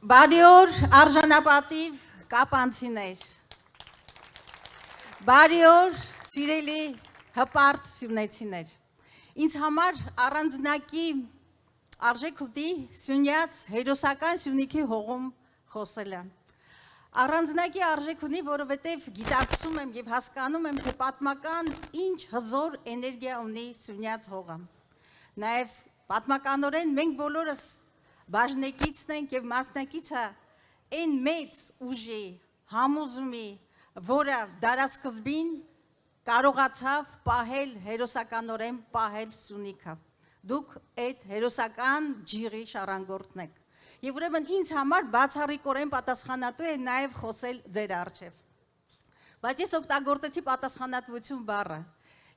Բարի օր արժանապատիվ կապանցիներ, բարի օր սիրելի հպարտ սյունեցիներ, ինձ համար առանձնակի արժեք ուտի սյունյաց հերոսական Սյունիքի հողում խոսելը, առանձնակի արժեք ունի, որովհետև գիտակցում եմ և հասկանում եմ, թե պատմական ինչ հզոր էներգիա ունի Սյունյաց հողը, նաև պատմականորեն մենք բոլորս բաժնեկիցն ենք և մասնակիցը այն մեծ ուժի, համոզումի, որը դարասկզբին կարողացավ պահել հերոսականորեն պահել Սյունիքը, դուք այդ հերոսական ջիղի շարանգորդն եք, և ուրեմն ինձ համար բացառիկորեն պատասխանատու է նաև խոսել ձեր առջև, բայց ես օգտագործեցի պատասխանատվություն բառը,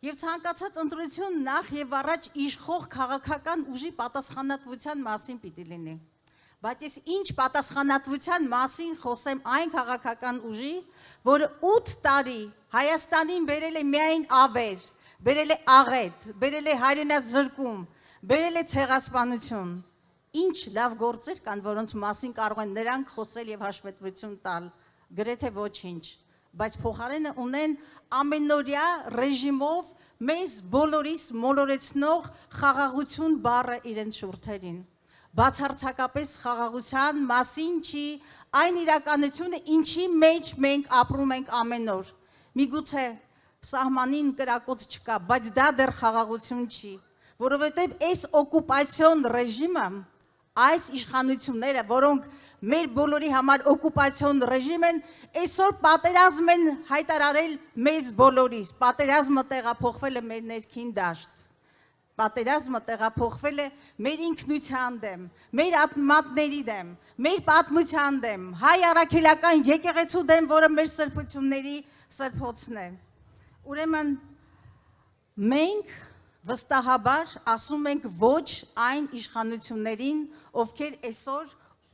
և ցանկացած ընտրություն նախ և առաջ իշխող քաղաքական ուժի պատասխանատվության մասին պիտի լինի, բայց ես ինչ պատասխանատվության մասին խոսեմ այն քաղաքական ուժի, որը 8 տարի Հայաստանին բերել է միայն ավեր, բերել է աղետ, բերել է հայրենազրկում, բերել է ցեղասպանություն, ինչ լավ գործեր կան, որոնց մասին կարող են նրանք խոսել և հաշվետվություն տալ, գրեթե ոչինչ, բայց փոխարենը ունեն ամենօրյա ռեժիմով մեզ բոլորիս մոլորեցնող խաղաղություն բառը իրենց շուրթերին, բացարձակապես խաղաղության մասին չի այն իրականությունը, ինչի մեջ մենք ապրում ենք ամեն օր, միգուցե սահմանին կրակոց չկա, բայց դա դեռ խաղաղություն չի, որովհետև այս օկուպացիոն ռեժիմը, այս իշխանությունները, որոնք մեր բոլորի համար օկուպացիոն ռեժիմ են, այսօր պատերազմ են հայտարարել մեզ բոլորիս, պատերազմը տեղափոխվել է մեր ներքին դաշտ, պատերազմը տեղափոխվել է մեր ինքնության դեմ, մեր ատմատների դեմ, մեր պատմության դեմ, հայ առաքելական եկեղեցու դեմ, որը մեր սրբությունների սրբոցն է, ուրեմն մենք վստահաբար ասում ենք ոչ այն իշխանություններին, ովքեր այսօր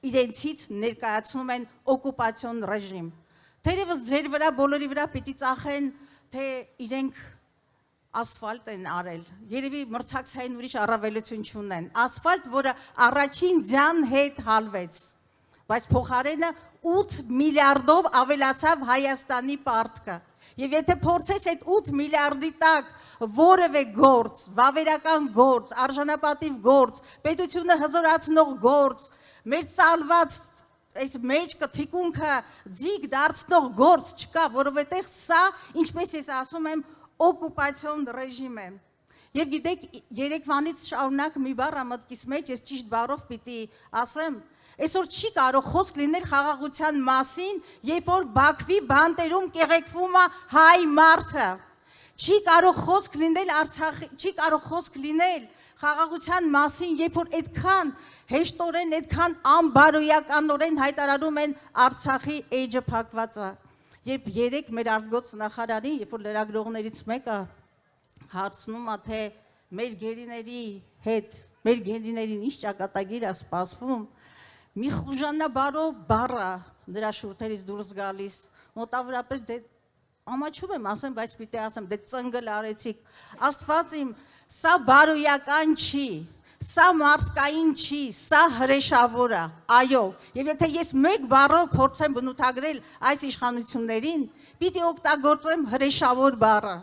իրենցից ներկայացնում են օկուպացիոն ռեժիմ, թերևս ձեր վրա բոլորի վրա պիտի ծախեն, թե իրենք ասֆալտ են արել, երևի մրցակցային ուրիշ առավելություն չունեն, ասֆալտ, որը առաջին ձյան հետ հալվեց, բայց փոխարենը 8 միլիարդով ավելացավ Հայաստանի պարտքը, և եթե փորձես այդ 8 միլիարդի տակ որևէ գործ, վավերական գործ, արժանապատիվ գործ, պետությունը հզորացնող գործ, մեր ծալված այս մեջքը, թիկունքը ձիգ դարձնող գործ չկա, որովհետև սա, ինչպես ես ասում եմ, օկուպացիոն ռեժիմ է, և գիտեք, երեկվանից շարունակ մի բառ մտքիս մեջ, ես ճիշտ բառով պիտի ասեմ, այսօր չի կարող խոսք լինել խաղաղության մասին, երբ որ Բաքվի բանտերում կեղեքվում է հայ մարդը, չի կարող խոսք լինել Արցախի, չի կարող խոսք լինել խաղաղության մասին, երբ որ այդքան հեշտորեն, այդքան անբարոյականորեն հայտարարում են Արցախի էջը փակված է, երբ երեկ մեր արտգոց նախարարին, երբ որ լրագրողներից մեկը հարցնում է, թե մեր գերիների հետ, մեր գերիներին ինչ ճակատագիր է սպասվում, մի խուժանաբարո բառը նրա շուրթերից դուրս գալիս, մոտավորապես դե ամաչում եմ ասեմ, բայց պիտի ասեմ, դե ծնգլ արեցիք, Աստված իմ, սա բարոյական չի, սա մարդկային չի, սա հրեշավոր է, այո, և եթե ես մեկ բառով փորձեմ բնութագրել այս իշխանություններին, պիտի օգտագործեմ հրեշավոր բառը։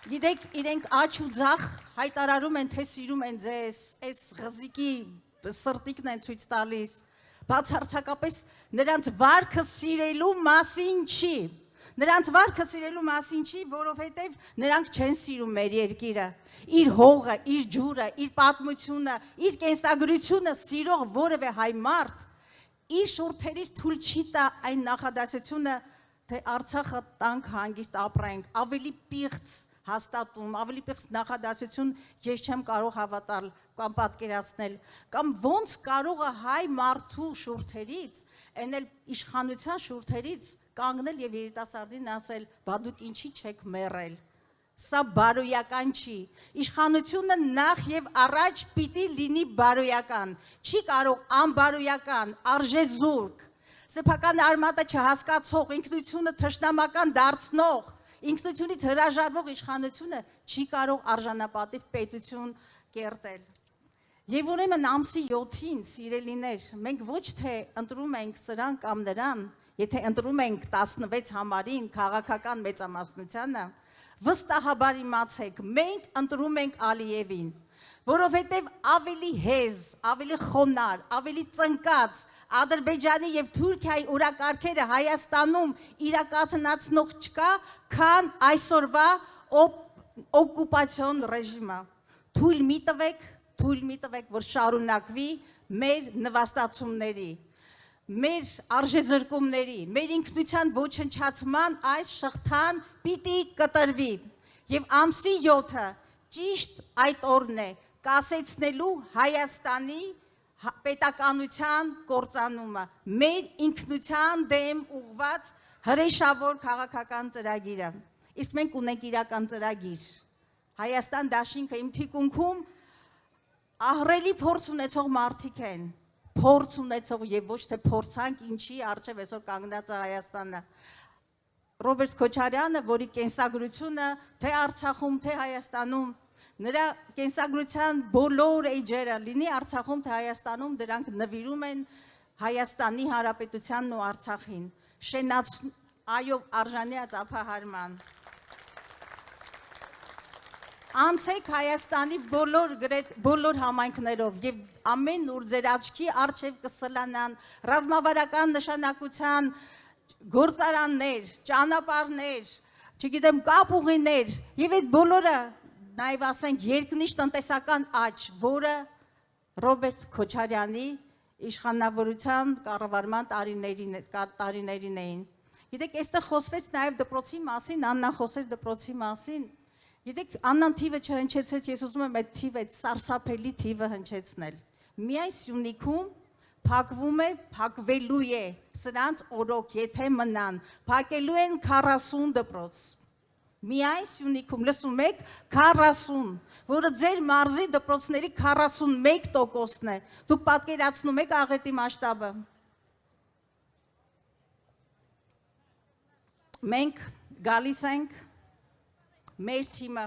Գիտեք, իրենք աչ ու ձախ հայտարարում են, թե սիրում են ձեզ, այս ղզիկի սրտիկն են ցույց տալիս, բացարձակապես նրանց վարքը սիրելու մասին չի, նրանց վարքը սիրելու մասին չի, որովհետև նրանք չեն սիրում մեր երկիրը, իր հողը, իր ջուրը, իր պատմությունը, իր կենսագրությունը սիրող որևէ հայ մարդ, իր շուրթերից թույլ չի տա այն նախադասությունը, թե Արցախը տանք հանգիստ ապրենք, ավելի պիղծ հաստատում, ավելի պիղծ նախադասություն ես չեմ կարող հավատալ կամ պատկերացնել, կամ ոնց կարող է հայ մարդու շուրթերից, այն էլ իշխանության շուրթերից կանգնել և երիտասարդին ասել, բա դուք ինչի չեք մեռել, սա բարոյական չի, իշխանությունը նախ և առաջ պիտի լինի բարոյական, չի կարող անբարոյական, արժեզուրկ, սեփական արմատը չհասկացող, ինքնությունը թշնամական դարձնող, ինքնությունից հրաժարվող իշխանությունը չի կարող արժանապատիվ պետություն կերտել։ Եվ ուրեմն ամսի 7-ին, սիրելիներ, մենք ոչ թե ընտրում ենք սրան կամ նրան, եթե ընտրում ենք 16 համարին քաղաքական մեծամասնությանը, վստահաբար իմացեք, մենք ընտրում ենք Ալիևին, որովհետև ավելի հեզ, ավելի խոնար, ավելի ծնկած Ադրբեջանի և Թուրքիայի օրակարգերը Հայաստանում իրականացնող չկա, քան այսօրվա օկուպացիոն ռեժիմը։ Թույլ մի տվեք, որ շարունակվի մեր նվաստացումների, մեր արժեզրկումների, մեր ինքնության ոչնչացման այս շղթան պիտի կտրվի։ Եվ ամսի 7-ը ճիշտ այդ օրն է կասեցնելու Հայաստանի պետականության կործանումը, մեր ինքնության դեմ ուղղված հրեշավոր քաղաքական ծրագիրը։ Իսկ մենք ունենք իրական ծրագիր։ Հայաստան դաշինքը իմ թիկունքում ահռելի փորձ ունեցող մարդիկ են, փորձ ունեցող եւ ոչ թե փորձանք ինչի առջև այսօր կանգնած է Հայաստանը։ Ռոբերտ Քոչարյանը, որի կենսագրությունը թե Արցախում, թե Հայաստանում, նրա կենսագրության բոլոր էջերը, լինի Արցախում, թե Հայաստանում, դրանք նվիրում են Հայաստանի Հանրապետությանն ու Արցախին։ Այո, արժանի է ծափահարման։ Անցեք Հայաստանի բոլոր համայնքներով և ամեն ուր ձեր աչքի առջև կսլանան ռազմավարական նշանակության գործարաններ, ճանապարհներ, չգիտեմ, կապուղիներ և այդ բոլորը նաև ասենք երկնիշ տնտեսական աճ, որը Ռոբերտ Քոչարյանի իշխանավորության կառավարման տարիներին էին։ Գիտեք, այստեղ խոսվեց նաև դպրոցի մասին, Աննան խոսեց դպրոցի մասին։ Գիտեք, Աննան թիվը չհնչեցեց, ես ուզում եմ այդ թիվը, այդ սարսափելի թիվը հնչեցնել։ Միայն Սյունիքում փակվում է, փակվելու է սրանց օրոք, եթե մնան, փակելու են 40 դպրոց։ Միայն Սյունիքում, լսում եք, 40, որը ձեր մարզի դպրոցների 41%-ն է։ Դուք պատկերացնում եք աղետի մասշտաբը։ Մենք գալիս ենք, մեր թիմը,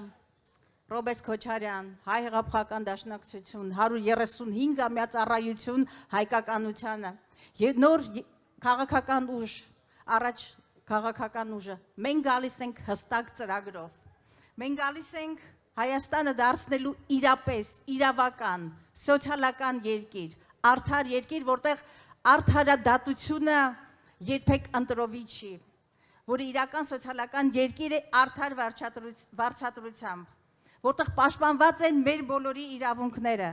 Ռոբերտ Քոչարյան, Հայ հեղափոխական դաշնակցություն, 135-ամյա ծառայություն հայկականությանը, նոր քաղաքական ուժ, առաջ քաղաքական ուժը, մենք գալիս ենք հստակ ծրագրով, մենք գալիս ենք Հայաստանը դարձնելու իրապես, իրավական, սոցիալական երկիր, արդար երկիր, որտեղ արդարադատությունը երբեք ընտրովի չի, որը իրական սոցիալական երկիր է արդար վարչատրությամբ, որտեղ պաշտպանված են մեր բոլորի իրավունքները,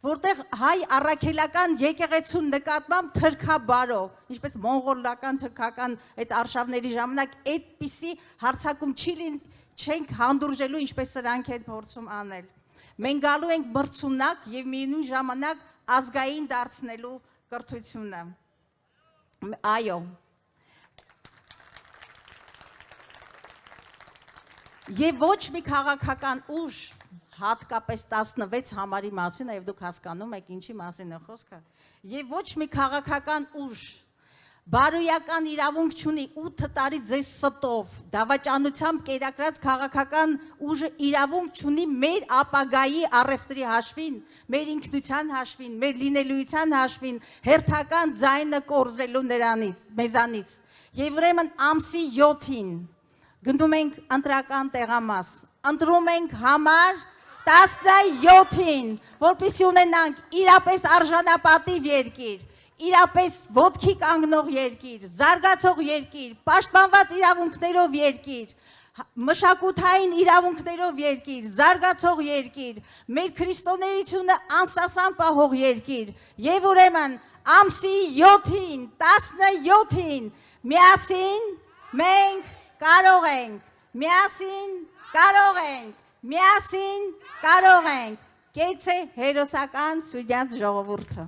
որտեղ հայ առաքելական եկեղեցուն նկատմամբ թրքաբարո, ինչպես մոնղոլական թրքական այդ արշավների ժամանակ այդպիսի հարձակում չենք հանդուրժելու, ինչպես սրանք են փորձում անել։ Մենք գալու ենք մրցունակ և միևնույն ժամանակ ազգային դարձնելու կրթությունը։ Այո։ Եվ ոչ մի քաղաքական ուժ, հատկապես 16 համարի մասին, և դուք հասկանում եք ինչի մասին է խոսքը, և ոչ մի քաղաքական ուժ բարոյական իրավունք չունի 8 տարի ձեզ ստով, դավաճանությամբ կերակրած քաղաքական ուժը իրավունք չունի մեր ապագայի առևտրի հաշվին, մեր ինքնության հաշվին, մեր լինելույթյան հաշվին, հերթական ձայնը կորզելու մեզանից։ Եվ ուրեմն ամսի 7-ին գնում ենք ընտրական տեղամաս, ընտրում ենք համար 17-ին, որպեսզի ունենանք իրապես արժանապատիվ երկիր, իրապես ոտքի կանգնող երկիր, զարգացող երկիր, պաշտպանված իրավունքներով երկիր, մշակութային իրավունքներով երկիր, զարգացող երկիր, մեր քրիստոնեությունը անսասան պահող երկիր, և ուրեմն ամսի 7-ին, 17-ին, միասին մենք կարող ենք, միասին կարող ենք, միասին կարող ենք, կեցե հերոսական Սուրյանց ժողովուրդը։